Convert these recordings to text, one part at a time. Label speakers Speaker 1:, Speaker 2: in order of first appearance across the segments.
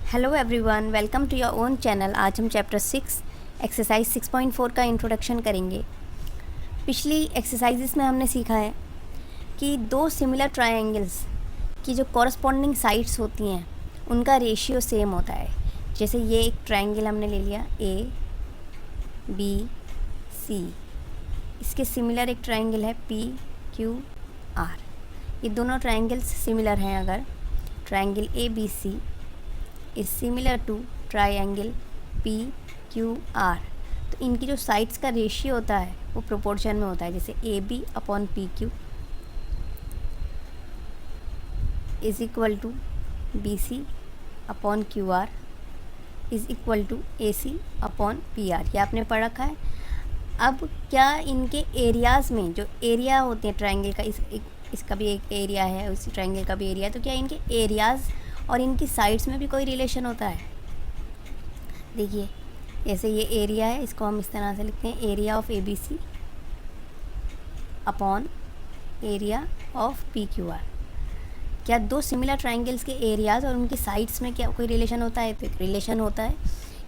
Speaker 1: Hello everyone, welcome to your own channel. आज हम chapter 6 exercise 6.4 का इंट्रोडक्शन करेंगे। पिछली एक्सरसाइजेस में हमने सीखा है कि दो सिमिलर ट्रायंगल्स की जो कॉरस्पॉन्डिंग साइड्स होती हैं उनका रेशियो सेम होता है। जैसे ये एक ट्रायंगल हमने ले लिया ए बी सी, इसके सिमिलर एक ट्रायंगल है पी क्यू आर। ये दोनों ट्रायंगल्स सिमिलर हैं। अगर triangle A B C is similar to triangle P Q R, तो इनकी जो साइड्स का रेशियो होता है वो प्रोपोर्शन में होता है। जैसे A B upon P Q is equal to B C upon Q R is equal to A C upon P R. ये आपने पढ़ रखा है। अब क्या इनके एरियाज़ में जो एरिया होते हैं ट्रायंगल का, इसका भी एक एरिया है, उसी ट्रायंगल का भी एरिया है, तो क्या इनके एरियाज़ और इनकी साइड्स में भी कोई रिलेशन होता है? देखिए, जैसे ये एरिया है, इसको हम इस तरह से लिखते हैं area of A B C upon area of P Q R. क्या दो सिमिलर ट्रायंगल्स के एरियाज़ और उनकी साइड्स में क्या कोई रिलेशन होता है? तो एक रिलेशन होता है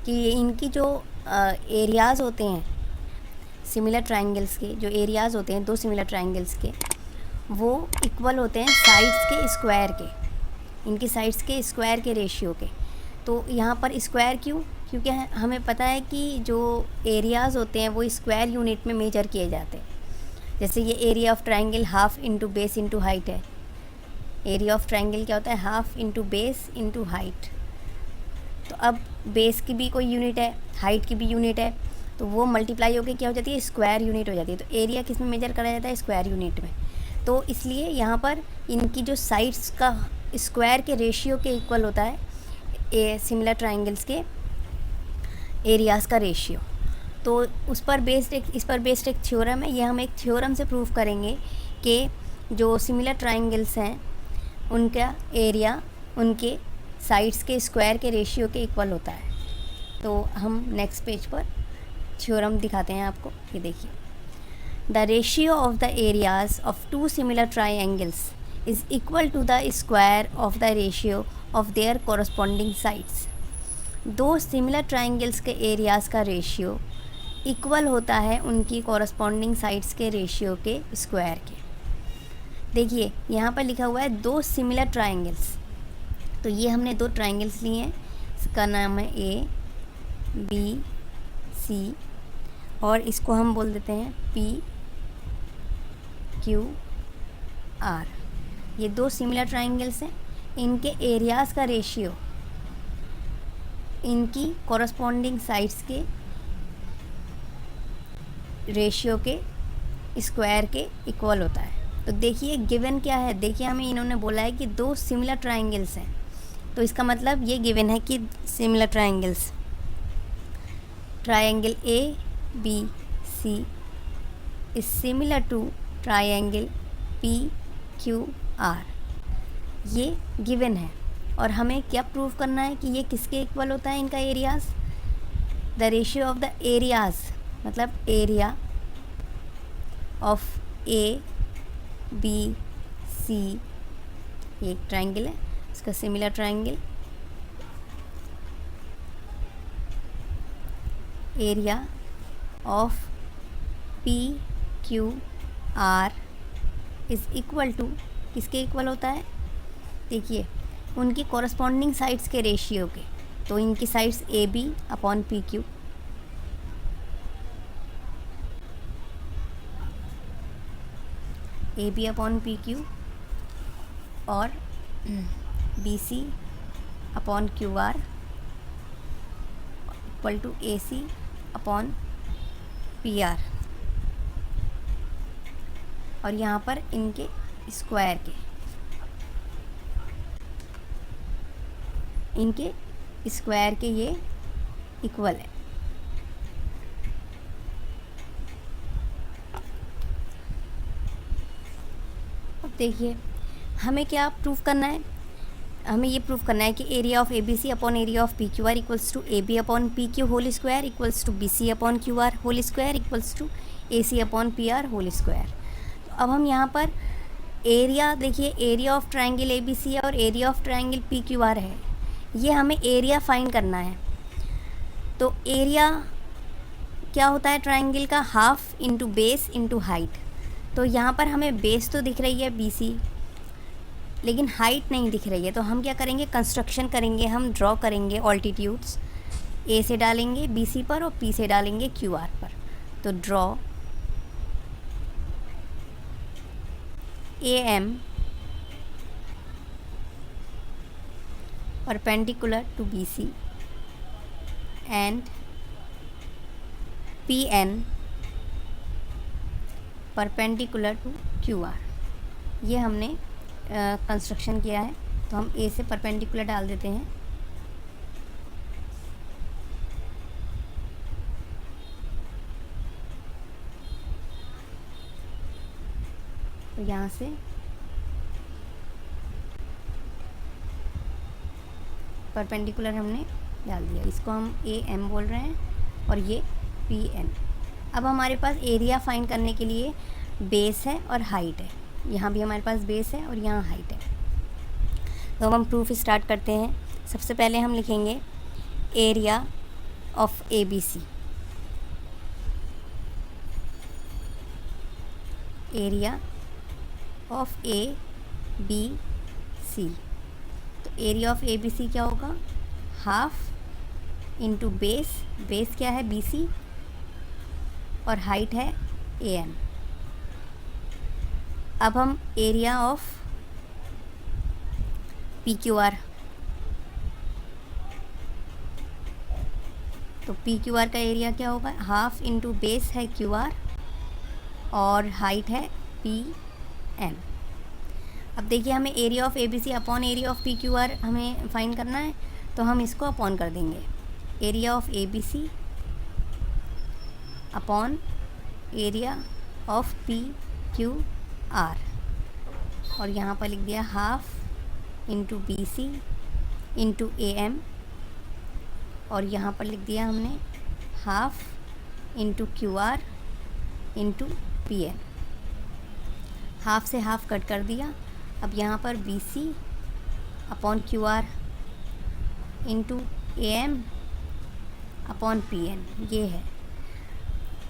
Speaker 1: कि इनकी जो एरियाज़ होते हैं सिमिलर ट्रायंगल्स के, जो एरियाज़ होते हैं दो सिमिलर ट्रायंगल्स के, वो इक्वल होते हैं साइड्स के स्क्वायर के, इनकी साइड्स के स्क्वायर के रेशियो के। तो यहाँ पर स्क्वायर क्यों? क्योंकि हमें पता है कि जो एरियाज़ होते हैं वो स्क्वायर यूनिट में मेजर किए जाते हैं। जैसे ये area of triangle half into base into height है। एरिया ऑफ ट्रायंगल क्या होता है? Half into base into height. तो अब बेस की भी कोई यूनिट है, हाइट की भी यूनिट है, तो वो मल्टीप्लाई होकर क्या हो जाती है? स्क्वायर यूनिट हो जाती है। तो एरिया किस में मेजर करा जाता है? स्क्वायर यूनिट में। तो इसलिए यहाँ पर इनकी जो साइड्स का स्क्वायर के रेशियो के इक्वल होता है सिमिलर ट्रायंगल्स के एरियाज़ का रेशियो। तो इस पर बेस्ड एक थ्योरम है। ये हम एक थ्योरम से प्रूव करेंगे कि जो सिमिलर ट्रायंगल्स हैं उनका एरिया उनके साइड्स के स्क्वायर के रेशियो के इक्वल होता है। तो हम नेक्स्ट पेज पर थ्योरम दिखाते हैं आपको। ये देखिए, the ratio of the areas of two similar triangles is equal to the square of the ratio of their corresponding sides। दो सिमिलर ट्रायंगल्स के एरियाज़ का रेशियो इक्वल होता है उनकी कॉरस्पॉन्डिंग साइड्स के रेशियो के स्क्वायर के। देखिए, यहाँ पर लिखा हुआ है दो सिमिलर ट्रायंगल्स, तो ये हमने दो ट्रायंगल्स लिए हैं। इसका नाम है ए बी सी और इसको हम बोल देते हैं पी क्यू आर। ये दो सिमिलर ट्रायंगल्स हैं। इनके एरियाज़ का रेशियो इनकी कॉरस्पॉन्डिंग साइड्स के रेशियो के स्क्वायर के इक्वल होता है। तो देखिए गिवन क्या है। देखिए, हमें इन्होंने बोला है कि दो सिमिलर ट्रायंगल्स हैं, तो इसका मतलब ये गिवन है कि similar triangles triangle A B C is similar to triangle P Q R. ये गिवन है और हमें क्या प्रूव करना है कि ये किसके इक्वल होता है इनका areas. The ratio of the areas मतलब area of A B C, ये एक ट्रायंगल है, इसका similar triangle, area of P Q R is equal to किसके इक्वल होता है? देखिए, उनकी कॉरस्पॉन्डिंग साइड्स के रेशियो के। तो इनकी sides A B upon P Q, A B upon P Q और B C upon Q R equal to A C upon P R. और यहाँ पर इनके स्क्वायर के, इनके स्क्वायर के ये इक्वल है। अब देखिए, हमें क्या प्रूफ करना है? हमें ये प्रूफ करना है कि area of A B C upon area of P Q R equals to A B upon P Q whole square equals to B C upon Q R whole square equals to A C upon P R whole square. अब हम यहाँ पर area देखिए, area of triangle A B C और area of triangle P Q R है। ये हमें area find करना है। तो एरिया क्या होता है ट्राइंगल का, half into base into height. तो यहाँ पर हमें बेस तो दिख रही है BC, लेकिन हाइट नहीं दिख रही है। तो हम क्या करेंगे, कंस्ट्रक्शन करेंगे, हम ड्रॉ करेंगे ऑल्टीट्यूड्स। A से डालेंगे BC पर और P से डालेंगे QR पर। तो draw AM perpendicular to BC and PN perpendicular to QR। ये हमने कंस्ट्रक्शन किया है। तो हम A से परपेंडिकुलर डाल देते हैं। तो यहाँ से परपेंडिकुलर हमने डाल दिया, इसको हम AM बोल रहे हैं और ये PN। अब हमारे पास एरिया फाइंड करने के लिए बेस है और हाइट है। यहाँ भी हमारे पास बेस है और यहाँ हाइट है। तो अब हम प्रूफ स्टार्ट करते हैं। सबसे पहले हम लिखेंगे area of ABC। Area of ABC। तो एरिया ऑफ ABC क्या होगा, हाफ इंटू बेस, बेस क्या है BC और हाइट है AM। अब हम एरिया ऑफ PQR, तो PQR का एरिया क्या होगा, हाफ इंटू बेस है QR और हाइट है PN। अब देखिए हमें area of ABC upon area of PQR हमें फाइंड करना है। तो हम इसको अपॉन कर देंगे, area of ABC upon area of PQR और यहाँ पर लिख दिया half into BC into AM और यहाँ पर लिख दिया हमने half into QR into PN। Half से हाफ कट कर दिया। अब यहाँ पर BC upon QR into AM upon PN ये है।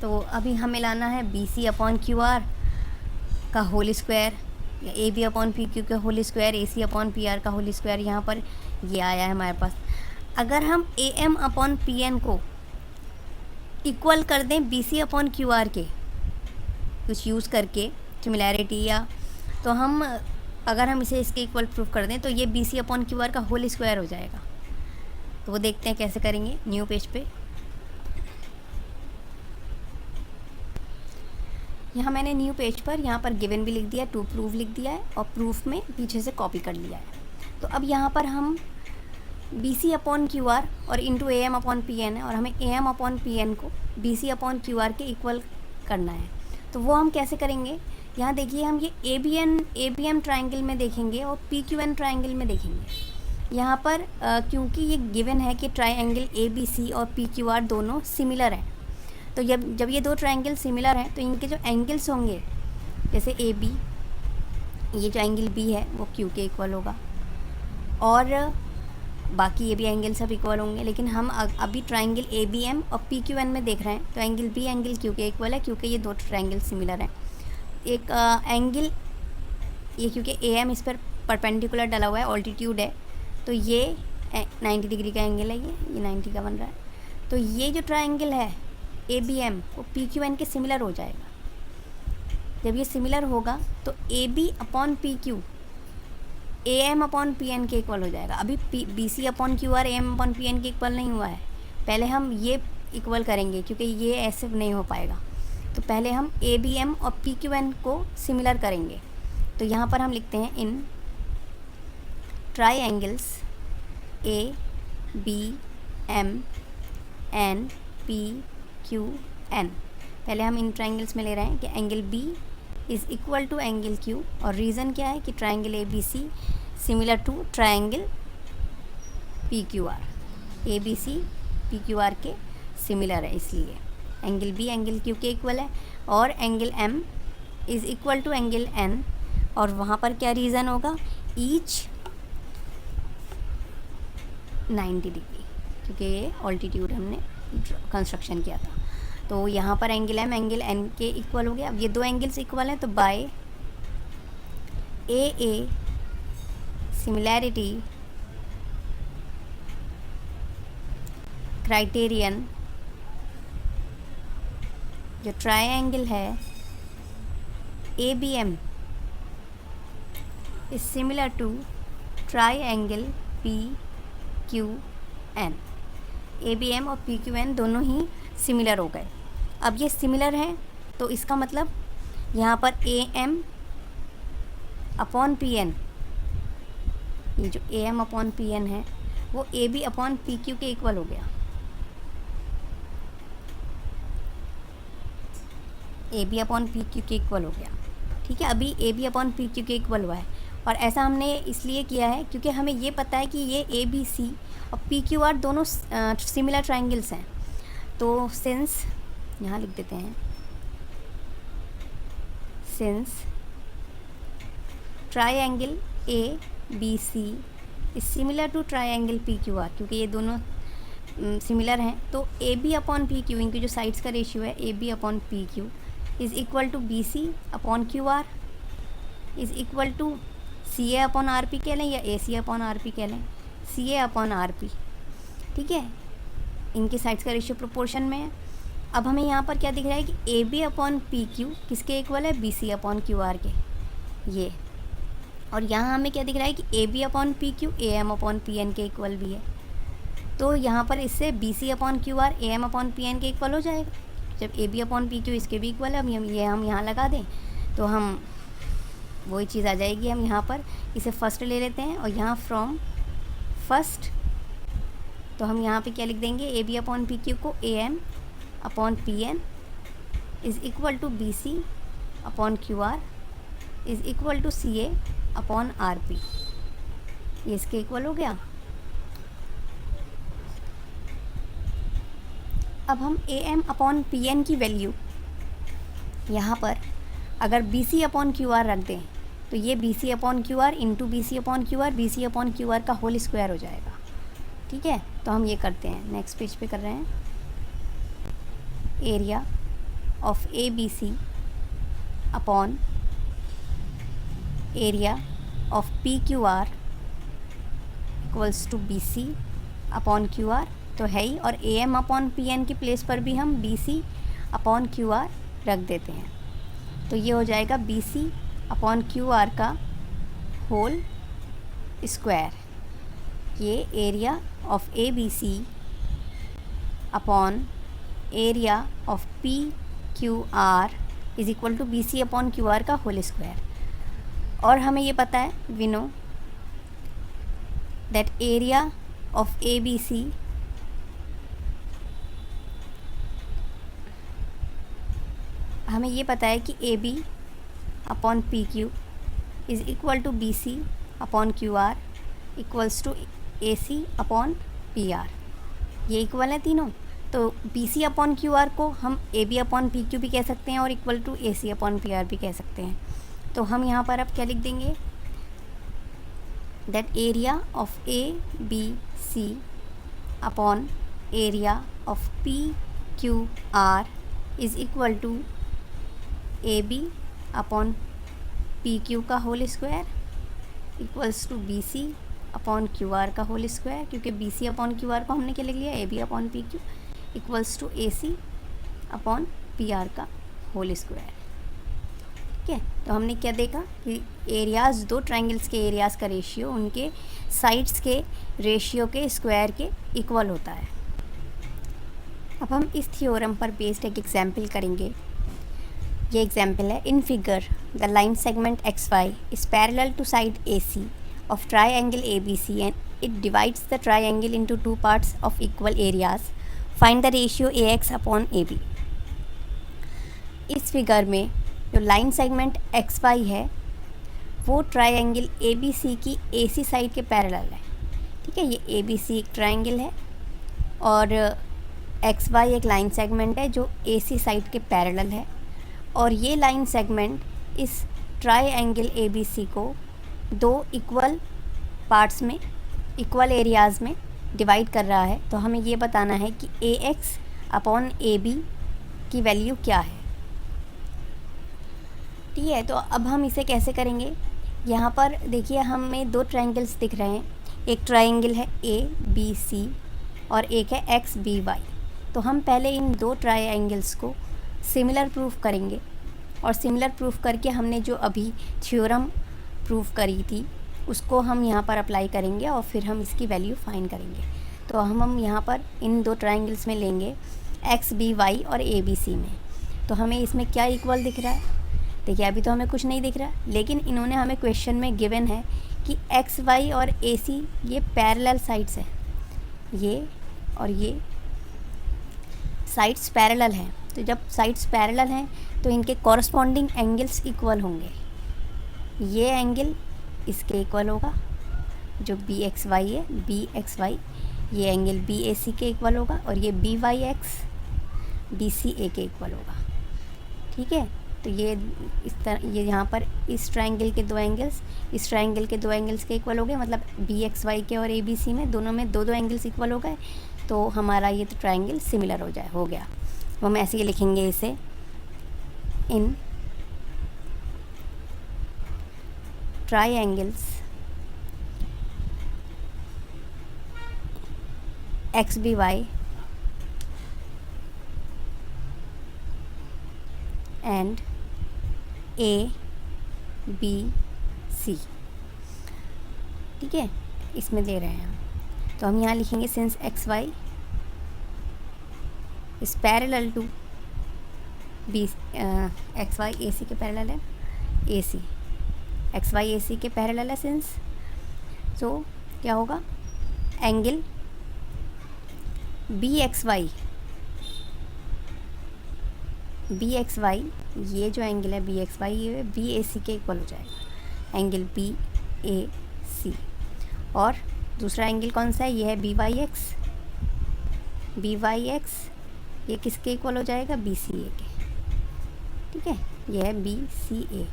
Speaker 1: तो अभी हमें लाना है BC अपॉन QR का होल स्क्वायर या AB अपॉन PQ का whole square, AC upon PR का होल स्क्वायर। यहाँ पर ये आया है हमारे पास। अगर हम AM अपॉन PN को इक्वल कर दें BC अपॉन QR के, कुछ यूज़ करके सिमिलैरिटी या, तो हम अगर हम इसे इसके इक्वल प्रूफ कर दें तो ये BC अपॉन QR का होल स्क्वायर हो जाएगा। तो वो देखते हैं कैसे करेंगे। न्यू पेज पे यहाँ मैंने न्यू पेज पर यहाँ पर गिवन भी लिख दिया, टू प्रूफ लिख दिया है और प्रूफ में पीछे से कॉपी कर लिया है। तो अब यहाँ पर हम BC अपॉन QR और इंटू AM अपॉन PN है और हमें AM अपॉन PN को BC अपॉन QR के इक्वल करना है। तो वो हम कैसे करेंगे, यहाँ देखिए हम ये ABM ट्राइंगल में देखेंगे और PQN ट्राइंगल में देखेंगे। यहाँ पर क्योंकि ये गिवन है कि ट्राइंगल ABC और PQR दोनों सिमिलर हैं, तो जब ये दो ट्राइंगल सिमिलर हैं तो इनके जो एंगल्स होंगे, जैसे AB, ये जो एंगल B है वो Q के इक्वल होगा और बाकी ये भी एंगल सब इक्वल होंगे। लेकिन हम अभी ट्राइंगल ABM और PQN में देख रहे हैं तो एंगल B एंगल Q के इक्वल है क्योंकि ये दो ट्राइंगल सिमिलर हैं। एक एंगल ये क्योंकि AM इस पर परपेंडिकुलर डला हुआ है, ऑल्टीट्यूड है, तो ये 90 डिग्री का एंगल है, ये 90 का बन रहा है। तो ये जो ट्राइंगल है ABM वो PQN के सिमिलर हो जाएगा। जब ये सिमिलर होगा तो AB upon PQ AM upon PN के इक्वल हो जाएगा। अभी BC upon QR AM upon PN के इक्वल नहीं हुआ है, पहले हम ये इक्वल करेंगे क्योंकि ये ऐसे नहीं हो पाएगा। तो पहले हम ABM और PQN को सिमिलर करेंगे। तो यहाँ पर हम लिखते हैं इन ट्राइंगल्स ABM and PQN, पहले हम इन ट्राइंगल्स में ले रहे हैं कि angle B is equal to angle Q और रीज़न क्या है कि triangle ABC similar to triangle PQR, ABC PQR के सिमिलर है इसलिए एंगल B एंगल Q के इक्वल है और angle M is equal to angle N। और वहाँ पर क्या रीज़न होगा, ईच 90 डिग्री, क्योंकि ये ऑल्टीट्यूड हमने कंस्ट्रक्शन किया था। तो यहाँ पर एंगल एम एंगल एन के इक्वल हो गया। अब ये दो एंगल्स इक्वल हैं, तो बाय ए सिमिलैरिटी क्राइटेरियन, जो ट्रायंगल है A B M is similar to triangle P Q N. A B M और पी क्यू एन दोनों ही सिमिलर हो गए। अब ये सिमिलर है तो इसका मतलब यहाँ पर A M upon P N, ये जो A M upon P N है वो A B upon P Q के इक्वल हो गया। A B upon P Q के इक्वल हो गया। ठीक है, अभी A B upon P Q के इक्वल हुआ है, और ऐसा हमने इसलिए किया है क्योंकि हमें ये पता है कि ये ए बी सी और पी क्यू आर दोनों सिमिलर ट्रायंगल्स हैं। तो सिंस, यहाँ लिख देते हैं, since triangle A B C is similar to triangle P Q R, क्योंकि ये दोनों सिमिलर हैं, तो A B upon P Q, इनकी जो साइड्स का रेशियो है A B upon P Q is equal to B C upon Q R is equal to C A upon R P कह लें या ए सी अपॉन आर पी कह लें, सी A upon R P. ठीक है, इनकी साइड्स का रेशियो प्रोपोर्शन में है। अब हमें यहाँ पर क्या दिख रहा है कि A B upon P Q किसके इक्वल है, B C upon Q R के, ये। और यहाँ हमें क्या दिख रहा है कि A B upon P Q A M upon P N के इक्वल भी है। तो यहाँ पर इससे B C upon Q R A M upon P N के इक्वल हो जाएगा। जब A B upon P Q इसके भी इक्वल है, हम यहाँ लगा दें तो हम वही चीज़ आ जाएगी। हम यहाँ पर इसे फर्स्ट ले लेते हैं और यहाँ फ्रॉम फर्स्ट, तो हम यहाँ पे क्या लिख देंगे, A B upon P Q को A M upon P N is equal to B C upon Q R is equal to C A upon R P, ये इसके इक्वल हो गया। अब हम A M upon P N की value यहाँ पर अगर B C upon Q R रख दें तो ये B C upon Q R into B C upon Q R, B C upon Q R का होल स्क्वायर हो जाएगा। ठीक है, तो हम ये करते हैं, नेक्स्ट पेज पे कर रहे हैं। Area of A B C upon area of P Q R equals to B C upon Q R, तो है ही, और A M upon P N की प्लेस पर भी हम B C upon Q R रख देते हैं। तो ये हो जाएगा B C upon Q R का होल स्क्वायर। ये area of A B C upon area of P Q R is equal to B C upon Q R का होल स्क्वायर। और हमें ये पता है, we know that area of A B C हमें ये पता है कि A B upon P Q is equal to B C upon Q R equals to A C upon P R, ये इक्वल है तीनों। तो B C upon Q R को हम A B upon P Q भी कह सकते हैं और equal to A C upon P R भी कह सकते हैं। तो हम यहाँ पर अब क्या लिख देंगे, that area of A B C upon area of P Q R is equal to A B upon P Q का whole square equals to B C upon Q R का होल स्क्वायर, क्योंकि B C upon Q R को हमने क्या लिख लिया, A B upon P Q equals to A C upon P R का whole square. ठीक है, तो हमने क्या देखा कि एरियाज़, दो ट्रायंगल्स के एरियाज़ का रेशियो उनके साइड्स के रेशियो के स्क्वायर के इक्वल होता है। अब हम इस थ्योरम पर बेस्ड एक एग्जाम्पल करेंगे। ये एग्जाम्पल है, in figure the line segment X Y is parallel to side A C of triangle ABC and it divides the triangle into two parts of equal areas. Find the ratio AX upon AB. इस figure में जो line segment XY है वो triangle ABC की AC side के parallel है। ठीक है, ये ABC एक ट्रायंगल है और XY एक लाइन सेगमेंट है जो AC साइड के पैरेलल है, और ये लाइन सेगमेंट इस ट्रायंगल ABC को दो इक्वल पार्ट्स में, इक्वल एरियाज़ में डिवाइड कर रहा है, तो हमें ये बताना है कि ए एक्स अपॉन ए बी की वैल्यू क्या है। ठीक है, तो अब हम इसे कैसे करेंगे। यहाँ पर देखिए हमें दो ट्रायंगल्स दिख रहे हैं, एक ट्रायंगल है ए बी सी और एक है एक्स बी वाई। तो हम पहले इन दो ट्रायंगल्स को सिमिलर प्रूफ करेंगे, और सिमिलर प्रूफ करके हमने जो अभी थ्योरम प्रूफ करी थी उसको हम यहाँ पर अप्लाई करेंगे और फिर हम इसकी वैल्यू फाइंड करेंगे। तो हम यहाँ पर इन दो ट्रायंगल्स में लेंगे एक्स बी वाई और ए बी सी में। तो हमें इसमें क्या इक्वल दिख रहा है, देखिए अभी तो हमें कुछ नहीं दिख रहा, लेकिन इन्होंने हमें क्वेश्चन में गिवन है कि एक्स वाई और ए सी ये पैरेलल साइड्स हैं, ये और ये साइड्स पैरेलल हैं। तो जब साइड्स पैरेलल हैं तो इनके कॉरस्पॉन्डिंग एंगल्स इक्वल होंगे। ये एंगल इसके इक्वल होगा जो बी एक्स वाई है, बी एक्स वाई, ये एंगल बी ए सी के इक्वल होगा, और ये B Y X B C A के इक्वल होगा। ठीक है, तो ये इस तरह ये यहाँ पर इस ट्रायंगल के दो एंगल्स इस ट्रायंगल के दो एंगल्स के इक्वल हो गए, मतलब बी एक्स वाई के और ए बी सी में दोनों में दो दो एंगल्स इक्वल हो गए, तो हमारा ये तो ट्रायंगल सिमिलर हो गया। तो हम ऐसे ही लिखेंगे इसे, in triangles X B Y and A B C. ठीक है, इसमें दे रहे हैं हम, तो हम यहाँ लिखेंगे since X Y is parallel to B, X Y A C के पैरेलल है, ए सी एक्स वाई ए सी के पैरेलल है सिंस, सो क्या होगा, एंगल बी एक्स वाई ये जो एंगल है बी एक्स वाई ये बी ए सी के इक्वल हो जाएगा, एंगल बी ए सी। और दूसरा एंगल कौन सा है, ये है बी वाई एक्स, ये किसके इक्वल हो जाएगा, बी सी ए के। ठीक है, ये है बी सी ए,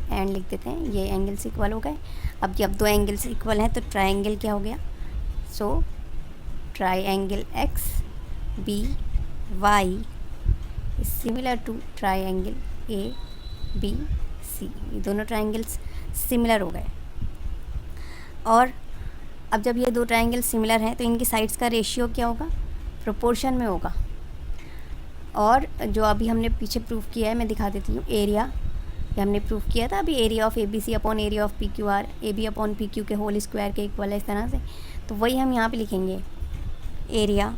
Speaker 1: एंड लिख देते हैं, ये एंगल्स इक्वल हो गए। अब जब दो एंगल्स इक्वल हैं तो ट्रायंगल क्या हो गया, so triangle X B Y is similar to triangle A B C. ये दोनों ट्रायंगल्स सिमिलर हो गए। और अब जब ये दो ट्रायंगल सिमिलर हैं तो इनकी साइड्स का रेशियो क्या होगा, प्रोपोर्शन में होगा। और जो अभी हमने पीछे प्रूफ किया है मैं दिखा देती हूँ, एरिया ये हमने प्रूफ किया था अभी, area of A B C upon area of P Q R, A B upon P Q के होल स्क्वायर के इक्वल है, इस तरह से। तो वही हम यहाँ पे लिखेंगे, एरिया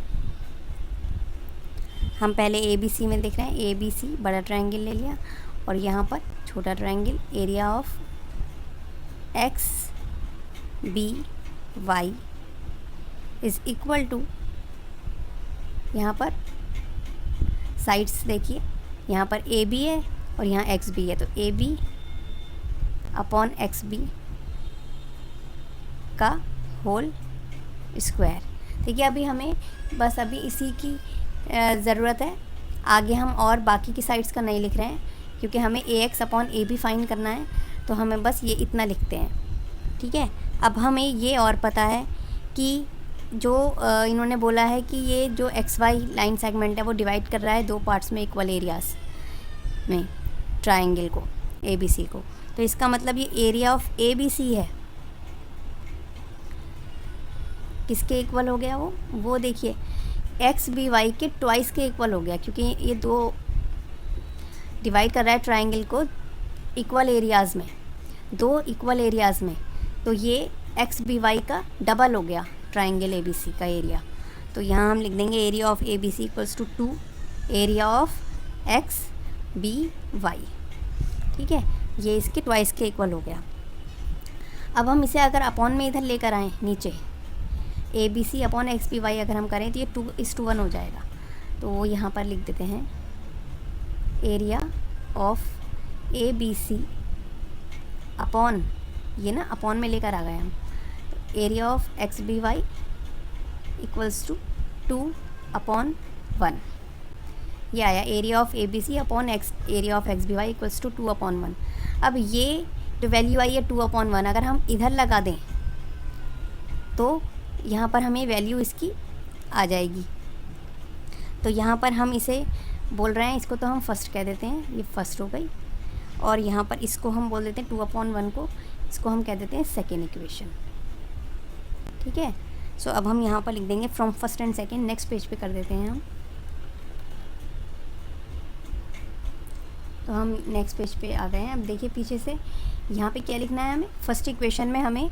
Speaker 1: हम पहले ए बी सी में देख रहे हैं, ए बी सी बड़ा ट्रायंगल ले लिया, और यहाँ पर छोटा triangle, area of X B Y is equal to, यहाँ पर साइड्स देखिए, यहाँ पर ए बी है और यहाँ एक्स बी है, तो A B upon X B का होल स्क्वायर। देखिए अभी हमें बस अभी इसी की ज़रूरत है, आगे हम और बाकी की साइड्स का नहीं लिख रहे हैं, क्योंकि हमें A X upon A B find करना है, तो हमें बस ये इतना लिखते हैं। ठीक है, अब हमें ये और पता है कि जो इन्होंने बोला है कि ये जो एक्स वाई लाइन सेगमेंट है वो डिवाइड कर रहा है दो पार्ट्स में इक्वल एरियाज में ट्रायंगल को, ए बी सी को। तो इसका मतलब ये area of A B C है, किसके इक्वल हो गया वो देखिए एक्स बी वाई के ट्वाइस के इक्वल हो गया, क्योंकि ये दो डिवाइड कर रहा है ट्रायंगल को इक्वल एरियाज़ में, दो इक्वल एरियाज़ में, तो ये एक्स बी वाई का डबल हो गया ट्रायंगल ए बी सी का एरिया। तो यहाँ हम लिख देंगे area of A B C equals to 2 area of X B Y. ठीक है, ये इसके ट्वाइस के इक्वल हो गया। अब हम इसे अगर अपॉन में इधर लेकर आएँ नीचे, A B C upon X B Y अगर हम करें तो ये 2:1 हो जाएगा। तो वो यहाँ पर लिख देते हैं, area of A B C upon, ये ना अपॉन में लेकर आ गए हम, तो area of X B Y equals to 2/1। ये आया area of A B C upon area of X B Y equals to 2/1। अब ये जो वैल्यू आई है 2/1, अगर हम इधर लगा दें तो यहाँ पर हमें वैल्यू इसकी आ जाएगी। तो यहाँ पर हम इसे बोल रहे हैं, इसको तो हम फर्स्ट कह देते हैं, ये फर्स्ट हो गई। और यहाँ पर इसको हम बोल देते हैं 2/1 को, इसको हम कह देते हैं सेकेंड इक्वेशन। ठीक है। सो अब हम यहाँ पर लिख देंगे from first and second. Next page पे कर देते हैं हम। तो हम नेक्स्ट पेज पे आ गए हैं। अब देखिए पीछे से यहाँ पे क्या लिखना है हमें। फर्स्ट इक्वेशन में हमें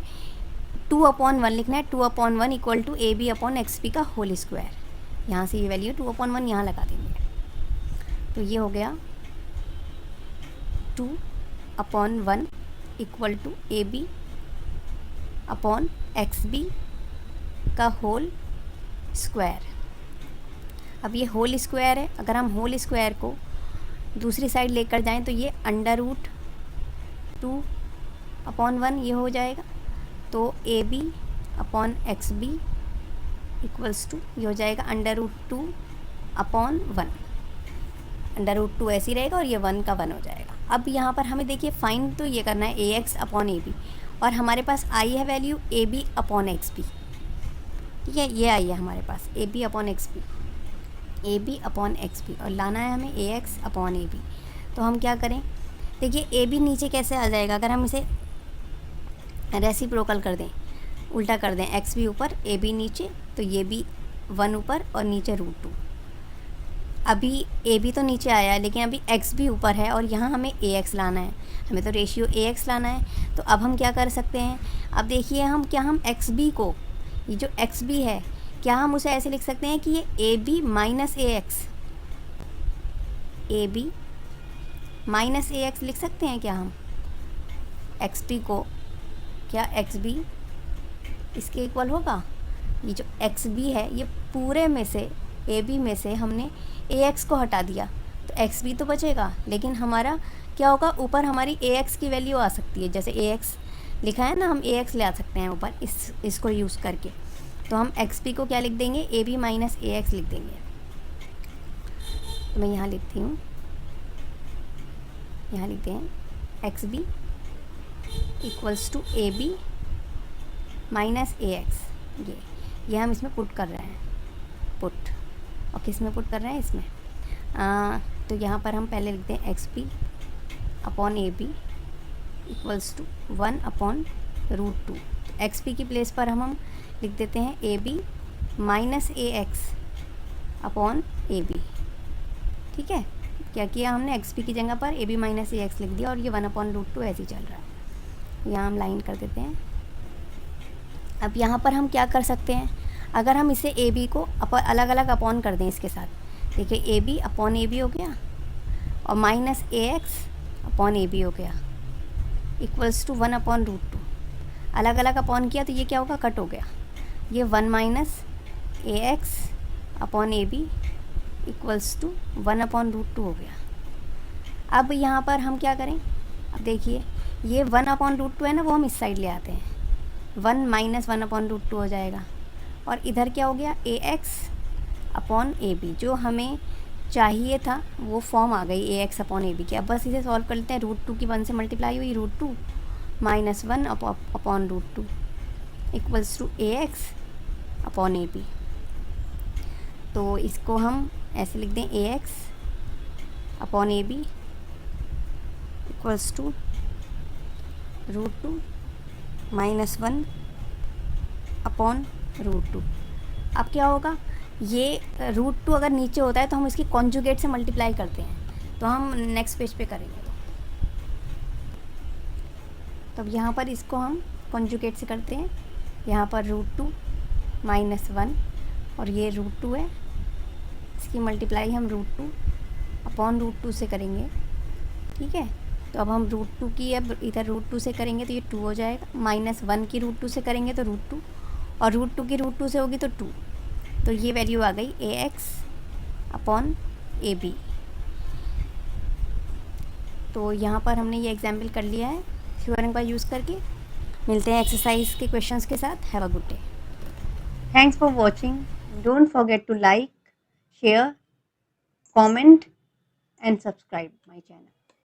Speaker 1: 2/1 लिखना है। 2/1 इक्वल टू AB/XB का होल स्क्वायर। यहाँ से ये वैल्यू 2/1 यहाँ लगा देंगे। तो ये हो गया 2/1 इक्वल टू AB/XB का होल स्क्वायर। अब ये होल स्क्वायर है, अगर हम होल स्क्वायर को दूसरी साइड लेकर जाएं तो ये √2/1 ये हो जाएगा। तो AB/XB इक्वल्स टू ये हो जाएगा √2/1। √2 ऐसे ही रहेगा और ये 1 का 1 हो जाएगा। अब यहाँ पर हमें देखिए फाइंड तो ये करना है AX/AB, और हमारे पास आई है वैल्यू AB/XB। ठीक है, ये आई है हमारे पास AB/XB और लाना है हमें AX/AB। तो हम क्या करें, देखिए AB नीचे कैसे आ जाएगा, अगर हम इसे रेसिप्रोकल कर दें, उल्टा कर दें, XB ऊपर AB नीचे, तो ये भी 1 ऊपर और नीचे √2। अभी AB तो नीचे आया है लेकिन अभी XB ऊपर है और यहाँ हमें AX लाना है, हमें तो रेशियो AX लाना है। तो अब हम क्या कर सकते हैं, अब देखिए हम XB को, ये जो XB है, क्या हम उसे ऐसे लिख सकते हैं कि ये AB माइनस AX लिख सकते हैं क्या हम XB को, क्या XB इसके इक्वल होगा। ये जो XB है ये पूरे में से AB में से हमने AX को हटा दिया तो XB तो बचेगा, लेकिन हमारा क्या होगा, ऊपर हमारी AX की वैल्यू आ सकती है। जैसे AX लिखा है ना, हम AX ले आ सकते हैं ऊपर इसको यूज़ करके। तो हम XB को क्या लिख देंगे, AB माइनस AX लिख देंगे। तो मैं यहाँ लिखती हूँ, यहाँ लिखते हैं XB equals to AB minus AX। ये हम इसमें पुट कर रहे हैं, पुट, और किस में पुट कर रहे हैं, इसमें। तो यहाँ पर हम पहले लिखते हैं XB/AB इक्वल्स टू 1/√2। XB की प्लेस पर हम लिख देते हैं AB माइनस AX/AB। ठीक है, क्या किया हमने, XB की जगह पर AB माइनस AX लिख दिया और ये 1/√2 ऐसे ही चल रहा है। यहाँ हम लाइन कर देते हैं। अब यहाँ पर हम क्या कर सकते हैं, अगर हम इसे AB को अलग अलग अपॉन कर दें इसके साथ, देखिए AB/AB हो गया और माइनस AX/AB हो गया इक्वल्स टू 1/√2। अलग अलग अपॉन किया तो ये क्या होगा, कट हो गया, ये 1 माइनस AX/AB इक्वल्स टू 1/√2 हो गया। अब यहाँ पर हम क्या करें, अब देखिए ये 1/√2 है ना, वो हम इस साइड ले आते हैं, 1 माइनस 1/√2 हो जाएगा। और इधर क्या हो गया, AX/AB, जो हमें चाहिए था वो फॉर्म आ गई AX/AB की। अब बस इसे सॉल्व कर लेते हैं। √2 की 1 से मल्टीप्लाई हुई, √2 माइनस 1/√2 इक्वल्स टू AX/AB। तो इसको हम ऐसे लिख दें, AX/AB इक्वल्स टू √2 माइनस 1/√2। अब क्या होगा, ये √2 अगर नीचे होता है तो हम इसकी कॉन्जुगेट से मल्टीप्लाई करते हैं, तो हम नेक्स्ट पेज पे करेंगे। तो अब यहाँ पर इसको हम कॉन्जुगेट से करते हैं, यहाँ पर √2 माइनस 1 और ये √2 है, इसकी मल्टीप्लाई हम √2/√2 से करेंगे। ठीक है, तो अब हम √2 की, अब इधर √2 से करेंगे तो ये 2 हो जाएगा, माइनस 1 की √2 से करेंगे तो √2, और √2 की √2 से होगी तो 2। तो ये वैल्यू आ गई AX/AB। तो यहाँ पर हमने ये एग्जाम्पल कर लिया है थ्योरम का यूज़ करके। मिलते हैं एक्सरसाइज के क्वेश्चंस के साथ। Have a good day. Thanks for watching. Don't forget to like, share, comment and subscribe my channel.